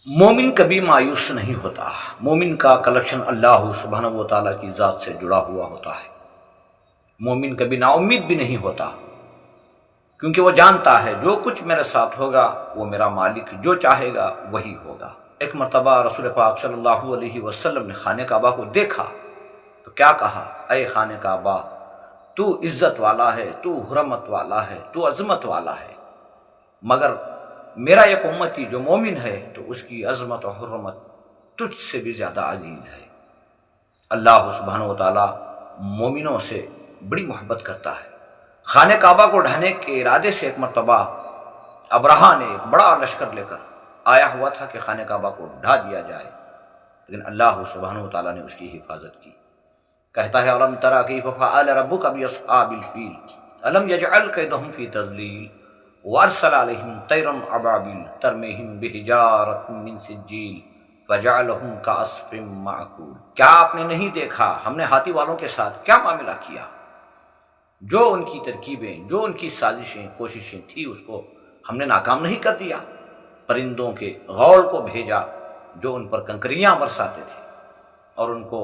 مومن کبھی مایوس نہیں ہوتا۔ مومن کا کلیکشن اللہ سبحانہ و تعالیٰ کی ذات سے جڑا ہوا ہوتا ہے۔ مومن کبھی نا امید بھی نہیں ہوتا، کیونکہ وہ جانتا ہے جو کچھ میرے ساتھ ہوگا وہ میرا مالک جو چاہے گا وہی ہوگا۔ ایک مرتبہ رسول پاک صلی اللہ علیہ وسلم نے خانہ کعبہ کو دیکھا تو کیا کہا؟ اے خانہ کعبہ، تو عزت والا ہے، تو حرمت والا ہے، تو عظمت والا ہے، مگر میرا ایک امتی جو مومن ہے تو اس کی عظمت و حرمت تجھ سے بھی زیادہ عزیز ہے۔ اللہ سبحانہ و تعالیٰ مومنوں سے بڑی محبت کرتا ہے۔ خانہ کعبہ کو ڈھانے کے ارادے سے ایک مرتبہ ابرہہ نے ایک بڑا لشکر لے کر آیا ہوا تھا کہ خانہ کعبہ کو ڈھا دیا جائے، لیکن اللہ سبحانہ و تعالیٰ نے اس کی حفاظت کی۔ کہتا ہے الم تری کیف فعل ربک باصحاب الفیل الم یجعل کیدہم فی تضلیل وارسل علیہم طیرا ابابیل ترمیہم بحجارۃ من سجیل فجعلہم کعصف معکول۔ کیا آپ نے نہیں دیکھا ہم نے ہاتھی والوں کے ساتھ کیا معاملہ کیا؟ جو ان کی ترکیبیں، جو ان کی سازشیں، کوششیں تھی، اس کو ہم نے ناکام نہیں کر دیا۔ پرندوں کے غول کو بھیجا جو ان پر کنکریاں برساتے تھے اور ان کو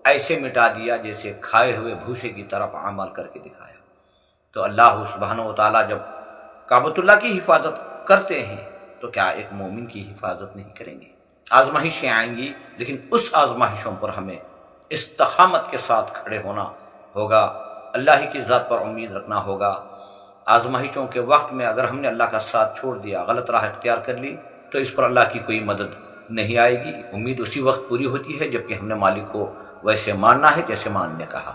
ایسے مٹا دیا جیسے کھائے ہوئے بھوسے کی طرف عمل کر کے دکھایا۔ تو اللہ سبحانہ و تعالیٰ جب کعبۃ اللہ کی حفاظت کرتے ہیں تو کیا ایک مومن کی حفاظت نہیں کریں گے؟ آزمائشیں آئیں گی، لیکن اس آزمائشوں پر ہمیں استقامت کے ساتھ کھڑے ہونا ہوگا، اللہ ہی کی ذات پر امید رکھنا ہوگا۔ آزمائشوں کے وقت میں اگر ہم نے اللہ کا ساتھ چھوڑ دیا، غلط راہ اختیار کر لی، تو اس پر اللہ کی کوئی مدد نہیں آئے گی۔ امید اسی وقت پوری ہوتی ہے جبکہ ہم نے مالک کو ویسے ماننا ہے جیسے ماننے کہا۔